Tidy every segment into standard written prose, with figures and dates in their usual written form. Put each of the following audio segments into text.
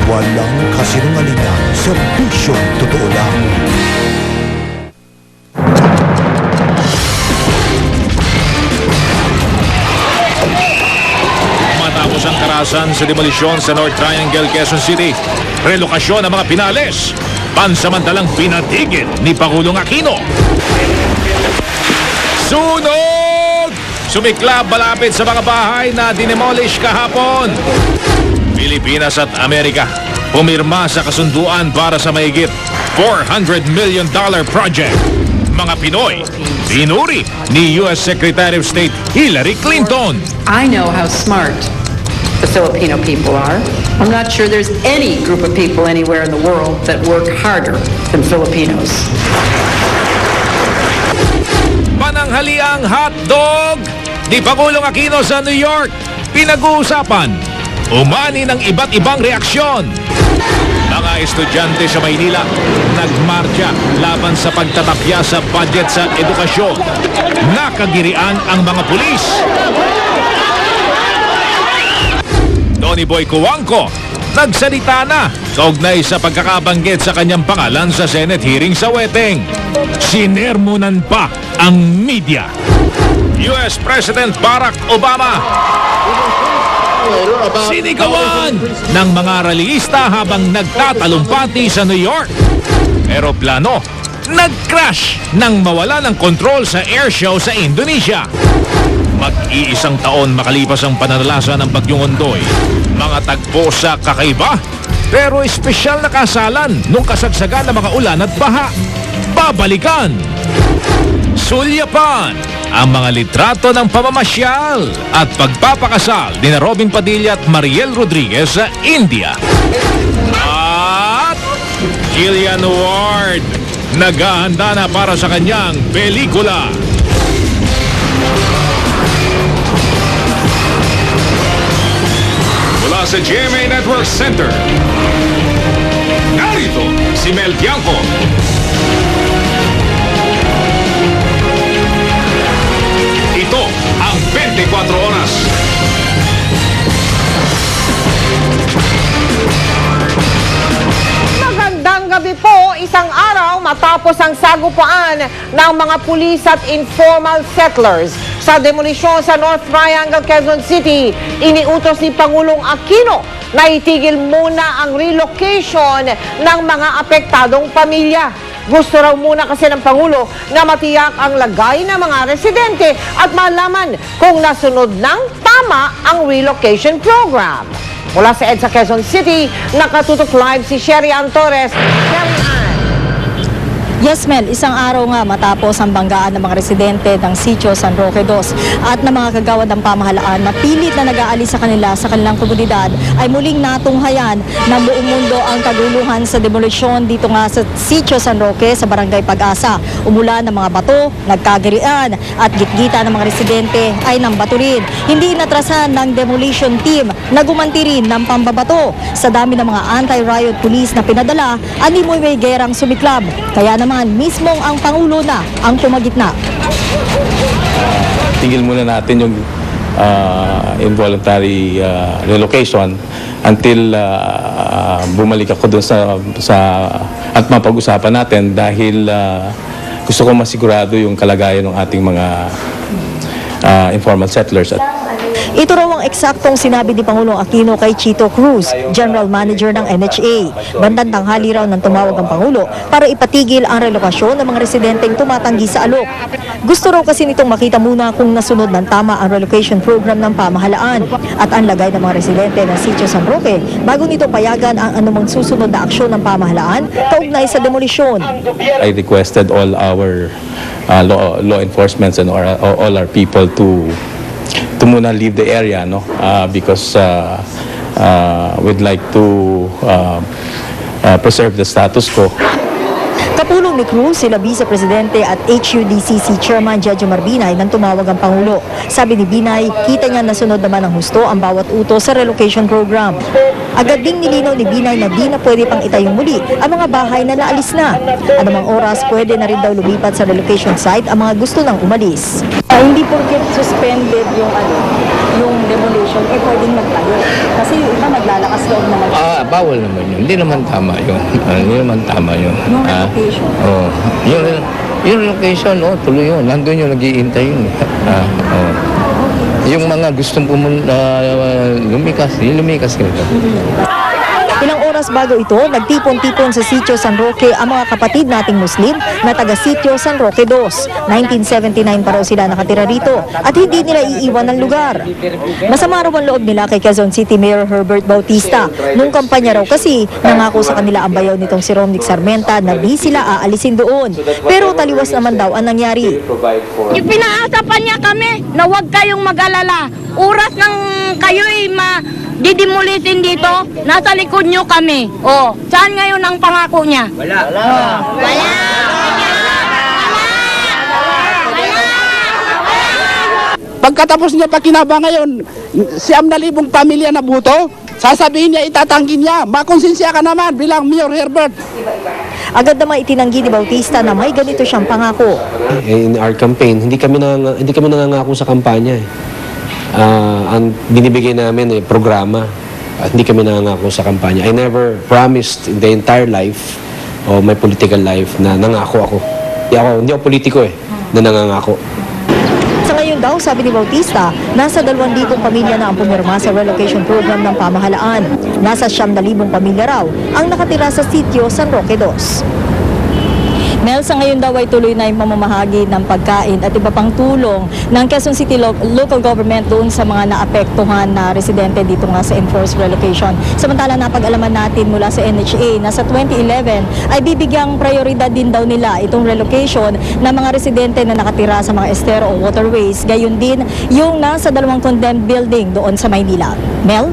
Walang kasinungalingan, serbisyong totoo lang. Matapos ang karahasan sa demolisyon sa North Triangle, Quezon City, relokasyon ng mga Pinales, pansamantalang pinatigil ni Pangulong Aquino. Sunog! Sumiklab malapit sa mga bahay na dinemolish kahapon. Pilipinas at Amerika pumirma sa kasunduan para sa mahigit $400 million project. Mga Pinoy, pinuri ni U.S. Secretary of State Hillary Clinton. I know how smart the Filipino people are. I'm not sure there's any group of people anywhere in the world that work harder than Filipinos. Pananghaliang hotdog ni Pangulong Aquino sa New York. Pinag-uusapan, umani ng iba't ibang reaksyon. Mga estudyante sa Maynila nagmarcha laban sa pagtatapya sa budget sa edukasyon. Nakagirian ang mga pulis. Tony Boy Cuangco nagsalita na kaugnay sa pagkakabanggit sa kanyang pangalan sa Senate hearing sa Weteng. Sinermonan pa ang media. US President Barack Obama sinigawan ng mga rallyista habang nagtatalumpati sa New York. Eroplano nag-crash nang mawala ng kontrol sa airshow sa Indonesia. Mag-iisang taon makalipas ang pananalasa ng Bagyong Ondoy. Mga tagpo sa kakaiba pero espesyal na kasalan nung kasagsagan ng mga ulan at baha. Babalikan! Sulyapan ang mga litrato ng pamamasyal at pagpapakasal ni Robin Padilla at Mariel Rodriguez sa India. At Gillian Ward naghahanda na para sa kanyang pelikula. Mula sa GMA Network Center, narito si Mel Bianco. Ito ang 24 oras. Magandang gabi po, isang araw matapos ang sagupaan ng mga pulis at informal settlers sa demolisyon sa North Triangle, Quezon City. Iniutos ni Pangulong Aquino na itigil muna ang relocation ng mga apektadong pamilya. Gusto raw muna kasi ng Pangulo na matiyak ang lagay ng mga residente at malaman kung nasunod ng tama ang relocation program. Mula sa EDSA Quezon City, nakatutok live si Sherry Ann Torres. Sherry Ann. Yes, Mel, isang araw nga matapos ang banggaan ng mga residente ng Sitio San Roque II at ng mga kagawad ng pamahalaan na pilit na nag-aalis sa kanila sa kanilang komunidad ay muling natunghayan ng buong mundo ang kaguluhan sa demolisyon dito nga sa Sitio San Roque sa Barangay Pag-asa. Umulan ng mga bato, nagkagirian at gitgita ng mga residente ay nambato rin. Hindi inatrasan ng demolition team na gumanti rin ng pambabato. Sa dami ng mga anti-riot police na pinadala, animoy may gerang sumiklab. Kaya naman mismong ang Pangulo na ang pumagitna. Tigil muna natin yung involuntary relocation until bumalik ako doon sa at mapag-usapan natin dahil gusto ko masigurado yung kalagayan ng ating mga informal settlers. Ito raw ang eksaktong sinabi ni Pangulong Aquino kay Chito Cruz, General Manager ng NHA. Bandang tanghali raw ng tumawag ang Pangulo para ipatigil ang relokasyon ng mga residenteng tumatanggi sa alok. Gusto raw kasi nitong makita muna kung nasunod ng tama ang relocation program ng pamahalaan at ang lagay ng mga residente ng Sitio San Roque bago nito payagan ang anumang susunod na aksyon ng pamahalaan kaugnay sa demolisyon. I requested all our law enforcement and all our people to muna leave the area, no, because we'd like to preserve the status quo. Kapulong ni Cruz, sila Vice Presidente at HUDCC Chairman Jojo Marbinay nang tumawag ang Pangulo. Sabi ni Binay, kita niya nasunod naman ng husto ang bawat utos sa relocation program. Agad ding nilinaw ni Binay na di na pwede pang itayong muli ang mga bahay na naalis na. Anumang oras pwede na rin daw lumipat sa relocation site ang mga gusto nang umalis. Hindi porket suspended yung demolition, pwedeng magtayo. Kasi yung iba maglalakas loob naman. bawal naman yun. Hindi naman tama yun. Hindi naman tama yun. Yung relocation. Oh, yung location, tuloy yun. Nandun yung nag-iintay yun. Yung mga gustong lumikas nila. Ilang oras bago ito, nagtipon-tipon sa Sitio San Roque ang mga kapatid nating Muslim na taga-Sitio San Roque II. 1979 pa raw sila nakatira rito at hindi nila iiwan ng lugar. Masama raw ang loob nila kay Quezon City Mayor Herbert Bautista. Nung kampanya raw kasi, nangako sa kanila ang bayaw nitong si Romnick Sarmenta na di sila aalisin doon. Pero taliwas naman daw ang nangyari. Pinaasa pa niya kami na huwag kayong mag-alala. Oras ng kayo'y didimulitin dito, nasa likod nyo kami. Oh, saan ngayon ang pangako niya? Wala. Pagkatapos niya pakinaba ngayon, 9,000 pamilya na buto, sasabihin niya, itatanggi niya. Makonsensya ka naman bilang Mayor Herbert. Agad naman itinanggi ni Bautista na may ganito siyang pangako. In our campaign, hindi kami nangangako sa kampanya. Ang binibigay namin programa at hindi kami nangangako sa kampanya. I never promised in the entire life o my political life na nangako ako. Hindi ako politiko na nangangako. Sa ngayon daw, sabi ni Bautista, nasa 2,000 pamilya na ang pumirma sa relocation program ng pamahalaan. Nasa 9,000 pamilya raw ang nakatira sa Sitio San Roque II. Mel, sa ngayon daw ay tuloy na yung mamamahagi ng pagkain at iba pang tulong ng Quezon City local government doon sa mga naapektuhan na residente dito nga sa enforced relocation. Samantala, napag-alaman natin mula sa NHA na sa 2011 ay bibigyang prioridad din daw nila itong relocation ng mga residente na nakatira sa mga estero o waterways. Gayon din yung nasa 2 condemned building doon sa Maynila. Mel?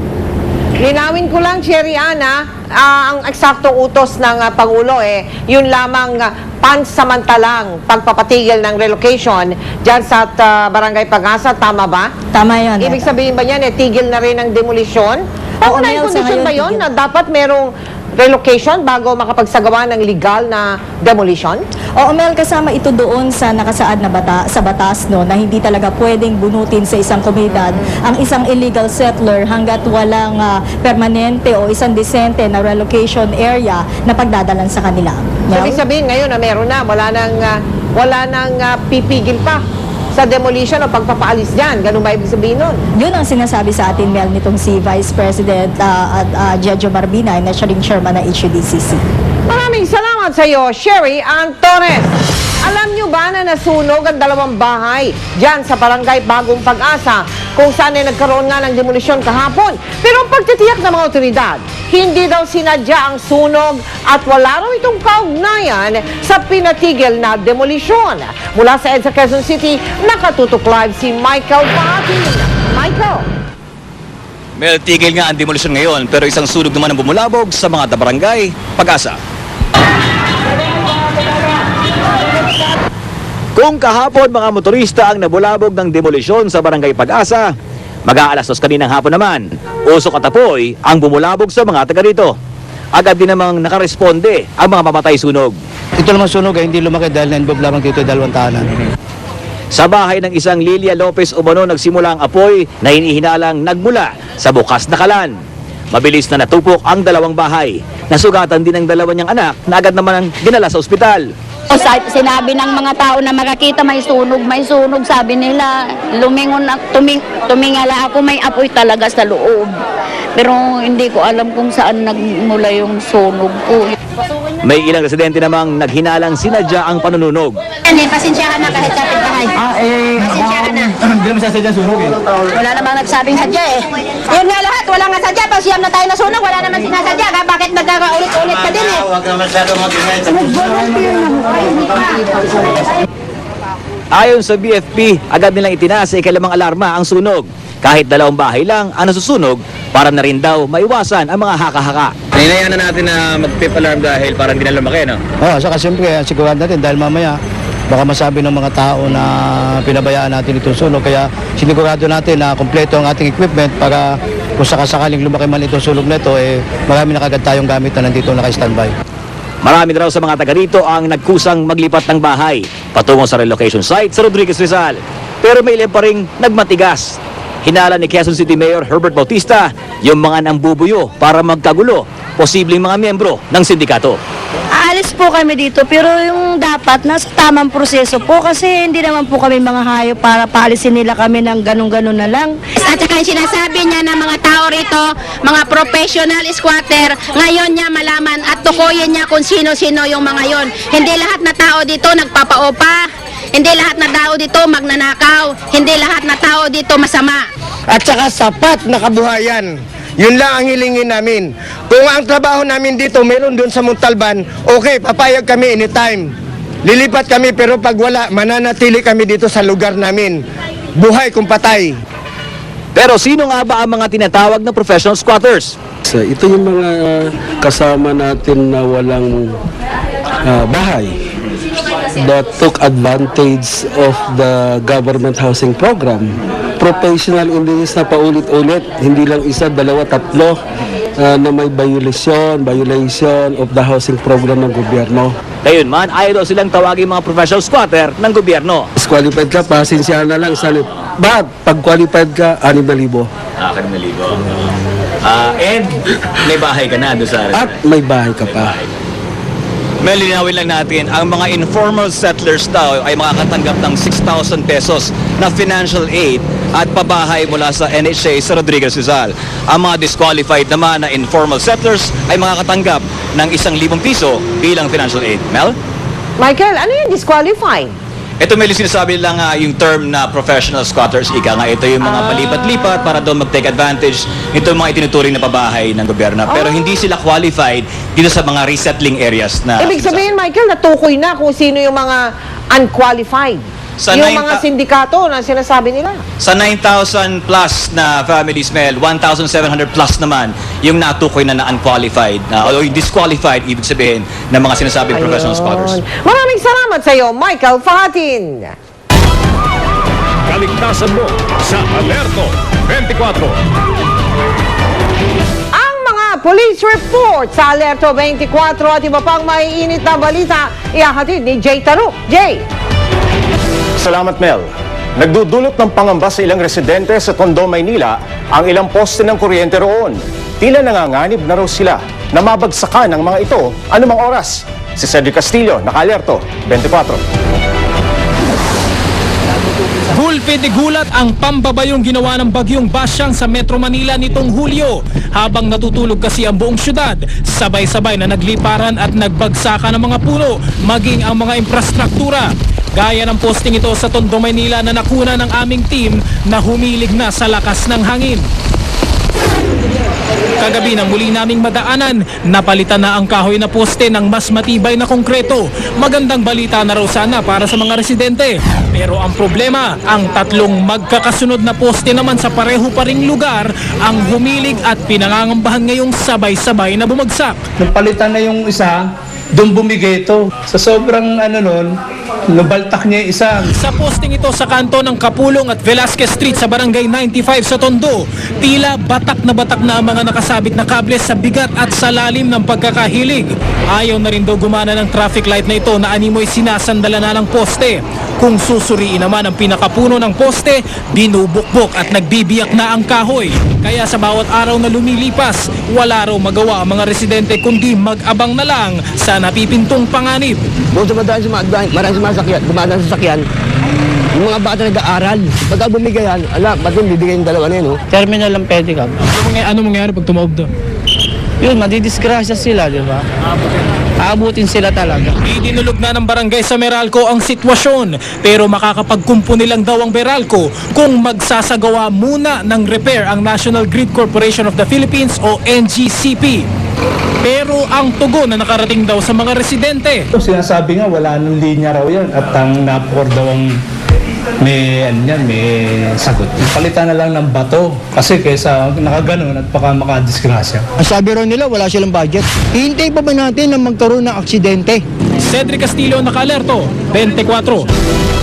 Linawin ko lang, Cherry Ana, ang eksaktong utos ng Pangulo yun lamang pansamantalang pagpapatigil ng relocation dyan sa Barangay Pag-asa, tama ba? Tama yan. Ibig sabihin ba yan, tigil na rin ang demolisyon? Pangunahing kondisyon ba yun na dapat merong relocation bago makapagsagawa ng legal na demolition? Oo, Mel, kasama ito doon sa nakasaad na sa batas na hindi talaga pwedeng bunutin sa isang komunidad ang isang illegal settler hanggat walang permanente o isang disente na relocation area na pagdadalan sa kanila. Mel? Ibig sabihin ngayon na meron na, wala nang pipigil pa sa demolition o pagpapaalis dyan. Ganun ba ibig sabihin nun? Yun ang sinasabi sa atin, Mel, nitong si Vice President Jejo Marbinay na siya ring chairman ng HUDCC. Maraming salamat sa iyo, Sherry Antones. Alam nyo ba na nasunog ang 2 bahay dyan sa Barangay Bagong Pag-asa kung saan ay nagkaroon nga ng demolisyon kahapon? Pero ang pagtitiyak ng mga otoridad, hindi daw sinadya ang sunog at wala raw itong kaugnayan sa pinatigil na demolisyon. Mula sa EDSA Quezon City, nakatutok live si Michael Patin. Michael. Mel, tigil nga ang demolisyon ngayon pero isang sunog naman ang bumulabog sa mga barangay Pag-asa. Kung kahapon mga motorista ang nabulabog ng demolisyon sa Barangay Pag-asa, mag-aalas 2 kaninang hapon naman, usok at apoy ang bumulabog sa mga taga rito. Agad din namang nakaresponde ang mga mamatay sunog. Ito naman sunog hindi lumaki dahil na-involve lamang dito 2 tahanan. Sa bahay ng isang Lilia Lopez umano nagsimula ang apoy na hinihinalang nagmula sa bukas na kalan. Mabilis na natupok ang 2 bahay. Nasugatan din ang 2 niyang anak na agad naman ang dinala sa ospital. Sinabi ng mga tao na makakita may sunog, sabi nila, lumingon, tumingala ako, may apoy talaga sa loob. Pero hindi ko alam kung saan nagmula yung sunog ko. May ilang residente namang naghinalang sinadya ang panununog. Pasensya ka na kahit kapit-bahay. Pasensya ka na. Hindi naman sasadya sunog Wala namang nagsabing sadya Yun nga lahat, wala nga sadya. Pasiyam na tayo na sunog, wala naman sinasadya. Bakit nagkakaulit-ulit ka din Huwag ka masyado Ayon sa BFP, agad nilang itinaas sa ikalimang alarma ang sunog. Kahit 2 bahay lang ang nasusunog, para na rin daw maiwasan ang mga haka-haka. Hinayaan na natin na mag-pip alarm dahil parang di na lumaki, no? Saka siyempre, sigurado natin dahil mamaya baka masabi ng mga tao na pinabayaan natin itong sunog. Kaya sinigurado natin na kompleto ang ating equipment para kung sakasakaling lumaki man itong sunog na ito, marami na kagad tayong gamit na nandito naka-standby. Marami na raw sa mga taga rito ang nagkusang maglipat ng bahay patungo sa relocation site sa Rodriguez Rizal. Pero may ilan pa ring nagmatigas. hinala ni Quezon City Mayor Herbert Bautista yung mga nambubuyo para magkagulo, posibleng mga miyembro ng sindikato. Aalis po kami dito pero yung dapat nasa tamang proseso po kasi hindi naman po kami mga hayop para paalisin nila kami ng ganun-ganun na lang. At saka yung sinasabi niya na mga tao rito, mga professional squatter, ngayon niya malaman at tukuyin niya kung sino-sino yung mga yon. Hindi lahat na tao dito nagpapaopa, hindi lahat na tao dito magnanakaw, hindi lahat na tao dito masama. At saka sapat na kabuhayan. Yun lang ang hilingin namin. Kung ang trabaho namin dito meron doon sa Montalban, okay, papayag kami anytime. Lilipat kami pero pag wala, mananatili kami dito sa lugar namin. Buhay kung patay. Pero sino nga ba ang mga tinatawag na professional squatters? So, ito yung mga kasama natin na walang bahay that took advantage of the government housing program. Professional engineers na paulit-ulit, hindi lang isa, dalawa, tatlo na may violation of the housing program ng gobyerno. Ngayon man, ayaw daw silang tawagin mga professional squatter ng gobyerno. Disqualified ka, pasensya na lang. Bakit? Pag qualified ka, 6,000. 6,000. And may bahay ka na doon sa... At may bahay ka pa. May linawin lang natin, ang mga informal settlers daw ay makakatanggap ng 6,000 pesos na financial aid at pabahay mula sa NHA sa Rodriguez Rizal. Ang mga disqualified naman na informal settlers ay makakatanggap ng 1,000 piso bilang financial aid. Mel? Michael, ano yung disqualified? Ito may sinasabi lang yung term na professional squatters, ika nga ito yung mga palipat-lipat para doon mag-take advantage ito yung mga itinuturing na pabahay ng gobyerno. Pero hindi sila qualified dito sa mga resettling areas na... Ibig sabihin, Michael, natukoy na kung sino yung mga unqualified. Sa yung mga sindikato na sinasabi nila. Sa 9,000 plus na families, Mel, 1,700 plus naman yung natukoy na unqualified o yung disqualified, ibig sabihin, ng mga sinasabing professional squatters. Maraming salamat sa iyo, Michael Fahatin. Kaligtasan mo sa Alerto 24. Ang mga police report sa Alerto 24 at iba pang maiinit na balita, ihahatid ni Jay Taruk. Jay! Salamat, Mel. Nagdudulot ng pangamba sa ilang residente sa Tondo, Maynila ang ilang poste ng kuryente roon. Tila nanganganib na raw sila na mabagsakan ng mga ito anumang oras. Si Cedric Castillo, naka-alerto, 24. Gulpi de gulat ang pambabayong ginawa ng bagyong Basyang sa Metro Manila nitong Hulyo. Habang natutulog kasi ang buong syudad, sabay-sabay na nagliparan at nagbagsakan ng mga puno, maging ang mga infrastruktura. Gaya ng posting ito sa Tondo, Maynila na nakuna ng aming team na humilig na sa lakas ng hangin. Kagabi nang muli naming madaanan, napalitan na ang kahoy na poste ng mas matibay na konkreto. Magandang balita na raw sana para sa mga residente. Pero ang problema, ang tatlong magkakasunod na poste naman sa pareho pa ring lugar ang humilig at pinangangambahan ngayong sabay-sabay na bumagsak. Napalitan na yung isa, doon bumigay ito. Sa sobrang nabaltak niya isa. Sa posting ito sa kanto ng Kapulong at Velasquez Street sa Barangay 95 sa Tondo, tila batak na ang mga nakasabit na kable sa bigat at sa lalim ng pagkakahilig. Ayaw na rin daw gumana ng traffic light na ito na animoy sinasandala na ng poste. Kung susuriin naman ang pinakapuno ng poste, binubukbok at nagbibiyak na ang kahoy. Kaya sa bawat araw na lumilipas, wala raw magawa ang mga residente kundi mag-abang na lang sa napipintong panganib. Kung maraming dumadaan sa sakyan, yung mga bata nag-aaral. Pagka bumigayan, ba't yung bibigay yung dalawa na yun? Terminal lang pwede ka. Ano mangyayari pag tumaob doon? Yun, madidisgrasya sila, di ba? Aabutin sila talaga. Idinulog na ng barangay sa Meralco ang sitwasyon, pero makakapagkumpuni lang daw ang Meralco kung magsasagawa muna ng repair ang National Grid Corporation of the Philippines o NGCP. Pero ang tugon na nakarating daw sa mga residente. Sinasabi nga wala nang linya raw yan at ang napor daw ang may sagot. Palitan na lang ng bato kasi kaysa nakaganon at baka makadisgrasya. Ang sabi raw nila wala silang budget. Hihintay pa ba natin na magkaroon ng aksidente? Cedric Castillo, naka-alerto, 24.